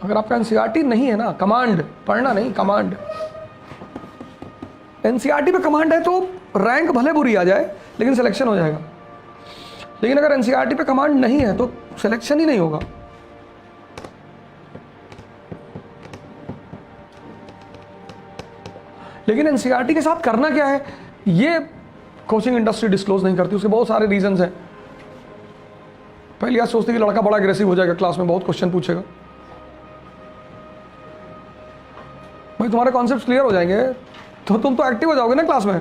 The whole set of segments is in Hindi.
अगर आपका एनसीईआरटी नहीं है ना, कमांड पढ़ना नहीं, कमांड, एनसीईआरटी पे कमांड है तो रैंक भले बुरी आ जाए लेकिन सिलेक्शन हो जाएगा। लेकिन अगर एनसीईआरटी पे कमांड नहीं है तो सिलेक्शन ही नहीं होगा। लेकिन एनसीईआरटी के साथ करना क्या है ये कोचिंग इंडस्ट्री डिस्क्लोज नहीं करती, उसके बहुत सारे रीजंस हैं। पहली बात सोचती कि लड़का बड़ा अग्रेसिव हो जाएगा, क्लास में बहुत क्वेश्चन पूछेगा। भाई तुम्हारे कॉन्सेप्ट क्लियर हो जाएंगे तो तुम तो एक्टिव हो जाओगे ना क्लास में,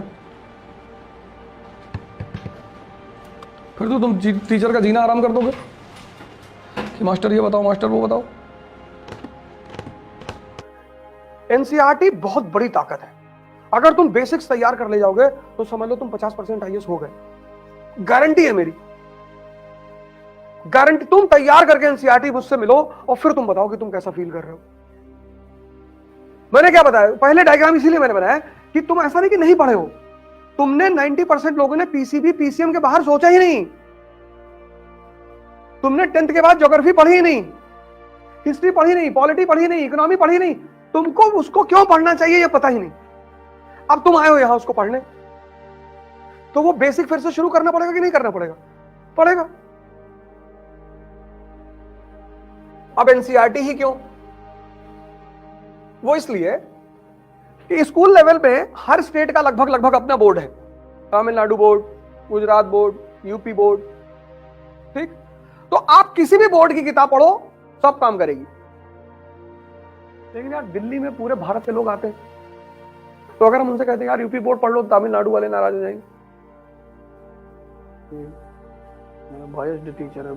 फिर तो तुम टीचर का जीना आराम कर दोगे कि मास्टर ये बताओ, मास्टर वो बताओ। एनसीईआरटी बहुत बड़ी ताकत है। अगर तुम बेसिक्स तैयार कर ले जाओगे तो समझ लो तुम 50% आईएएस हो गए, गारंटी है मेरी, गारंटी। तुम तैयार करके एनसीईआरटी मुझसे मिलो और फिर तुम बताओ कि तुम कैसा फील कर रहे हो। मैंने क्या बताया, पहले डायग्राम इसीलिए मैंने बनाया कि तुम ऐसा नहीं कि नहीं पढ़े हो, तुमने 90% लोगों ने पीसीबी पीसीएम के बाहर सोचा ही नहीं। तुमने 10th के बाद ज्योग्राफी पढ़ी ही नहीं, हिस्ट्री पढ़ी नहीं, पॉलिटी पढ़ी नहीं, इकोनॉमी पढ़ी नहीं, तुमको उसको क्यों पढ़ना चाहिए ये पता ही नहीं। अब तुम आए हो यहां उसको पढ़ने, तो वो बेसिक फिर से शुरू करना पड़ेगा कि नहीं करना पड़ेगा? पड़ेगा। अब एनसीईआरटी ही क्यों? वो इसलिए कि स्कूल लेवल पे हर स्टेट का लगभग अपना बोर्ड है। Tamil Nadu board, Gujarat board, UP board, ठीक। तो आप किसी भी बोर्ड की किताब पढ़ो, सब काम करेगी। लेकिन यार दिल्ली में पूरे भारत के लोग आते हैं, तो अगर हम उनसे कहते हैं यार यूपी बोर्ड पढ़ लो, तमिलनाडु वाले नाराज हो जाएंगे। बायस्ड टीचर है,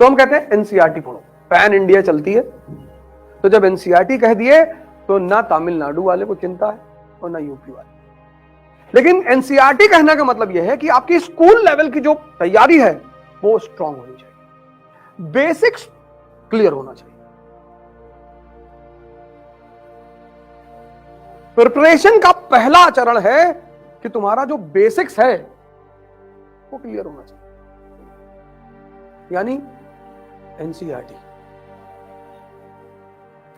तो हम कहते हैं एनसीईआरटी पढ़ो, पैन इंडिया चलती है। तो जब एनसीईआरटी कह दिए तो ना तमिलनाडु वाले को चिंता है और ना यूपी वाले। लेकिन एनसीईआरटी कहने का मतलब यह है कि आपकी स्कूल लेवल की जो तैयारी है वो स्ट्रांग होनी चाहिए, बेसिक्स क्लियर होना चाहिए। प्रिपरेशन का पहला चरण है कि तुम्हारा जो बेसिक्स है वो क्लियर होना चाहिए, यानी एनसीईआरटी।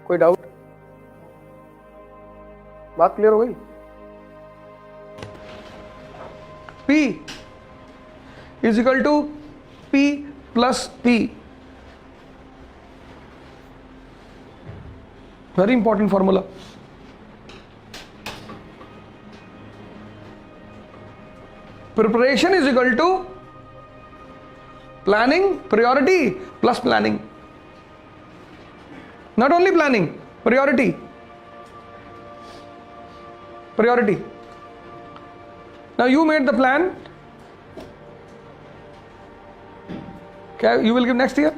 कोई डाउट? बात क्लियर हो गई? P is equal to P plus P, very important formula. Preparation is equal to planning, priority plus planning. Not only planning, priority. Now you made the plan. Okay, you will give next year.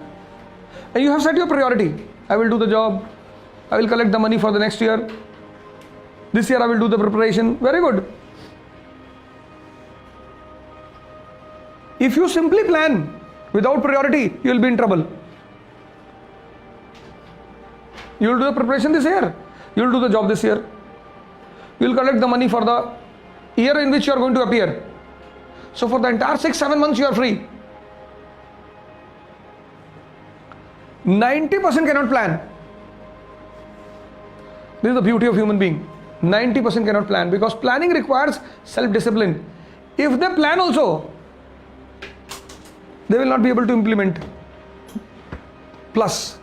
And you have set your priority. I will do the job. I will collect the money for the next year. This year I will do the preparation. Very good. If you simply plan without priority, you will be in trouble. You will do the preparation this year, you will do the job this year, you will collect the money for the year in which you are going to appear. So for the entire 6-7 months you are free. 90% cannot plan. This is the beauty of human being. 90% cannot plan because planning requires self-discipline. If they plan also, they will not be able to implement. Plus,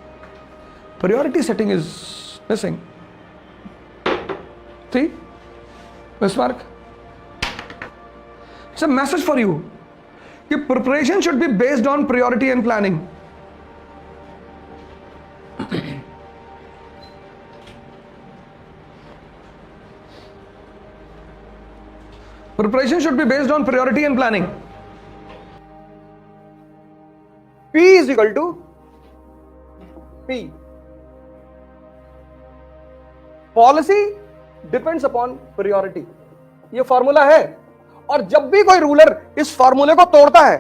priority setting is missing. See? Bismarck? It's a message for you. Your preparation should be based on priority and planning. Preparation should be based on priority and planning. P is equal to P. Policy depends upon priority. ये फॉर्मूला है, और जब भी कोई रूलर इस फॉर्मूले को तोड़ता है,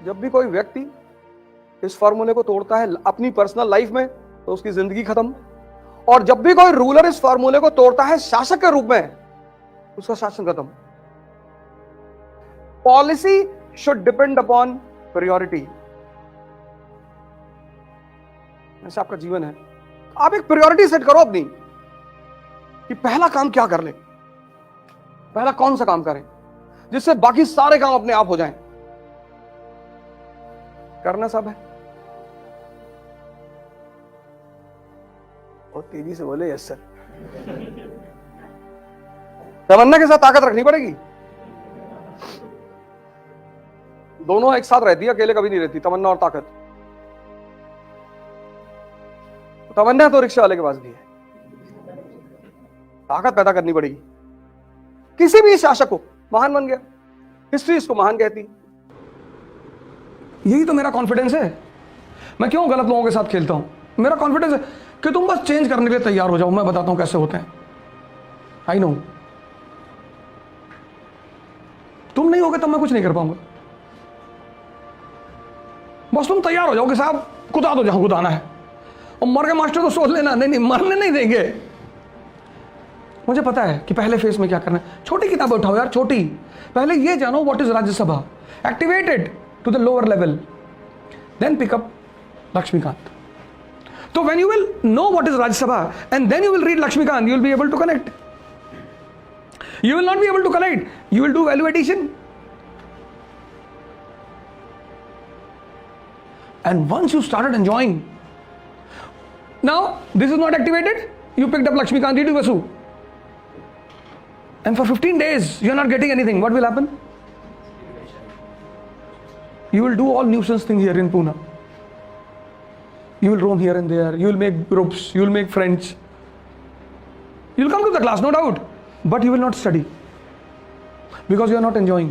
जब भी कोई व्यक्ति इस फॉर्मूले को तोड़ता है अपनी पर्सनल लाइफ में, तो उसकी जिंदगी खत्म। और जब भी कोई रूलर इस फॉर्मूले को तोड़ता है शासक के रूप में, उसका शासन खत्म। Policy should depend upon priority. ऐसा आपका जीवन है। आप एक प्रायोरिटी सेट करो अपनी कि पहला काम क्या कर ले, पहला कौन सा काम करें जिससे बाकी सारे काम अपने आप हो जाएं। करना सब है। बहुत तेजी से बोले यस सर। तमन्ना के साथ ताकत रखनी पड़ेगी, दोनों एक साथ रहती है, अकेले कभी नहीं रहती तमन्ना और ताकत। तमन्ना तो रिक्शा वाले के पास भी है, ताकत पैदा करनी पड़ेगी। किसी भी शासक को महान बन गया, हिस्ट्री इसको महान कहती। यही तो मेरा कॉन्फिडेंस है। मैं क्यों गलत लोगों के साथ खेलता हूं? मेरा कॉन्फिडेंस है कि तुम बस चेंज करने के लिए तैयार हो जाओ, मैं बताता हूं कैसे होते हैं। आई नो तुम नहीं होगे तब मैं कुछ नहीं कर पाऊंगा। बस तुम तैयार हो जाओ कि साहब कुदा दो जहां कुदाना है, और मर के मास्टर तो सोच लेना नहीं मरने नहीं देंगे। मुझे पता है कि पहले फेज में क्या करना है। छोटी किताबें उठाओ यार, छोटी। पहले ये जानो what is Rajya Sabha, activated to the lower level, then pick up Laxmikanth. So when you will know what is Rajya Sabha and then you will read Lakshmikant, you will be able to connect. You will not be able to connect. You will do value addition. And once you started enjoying, now this is not activated, you picked up Lakshmikant, Ritu Vasu. And for 15 days you are not getting anything. What will happen? You will do all nuisance things here in Pune. You will roam here and there, you will make groups, you will make friends. You will come to the class, no doubt, but you will not study because you are not enjoying.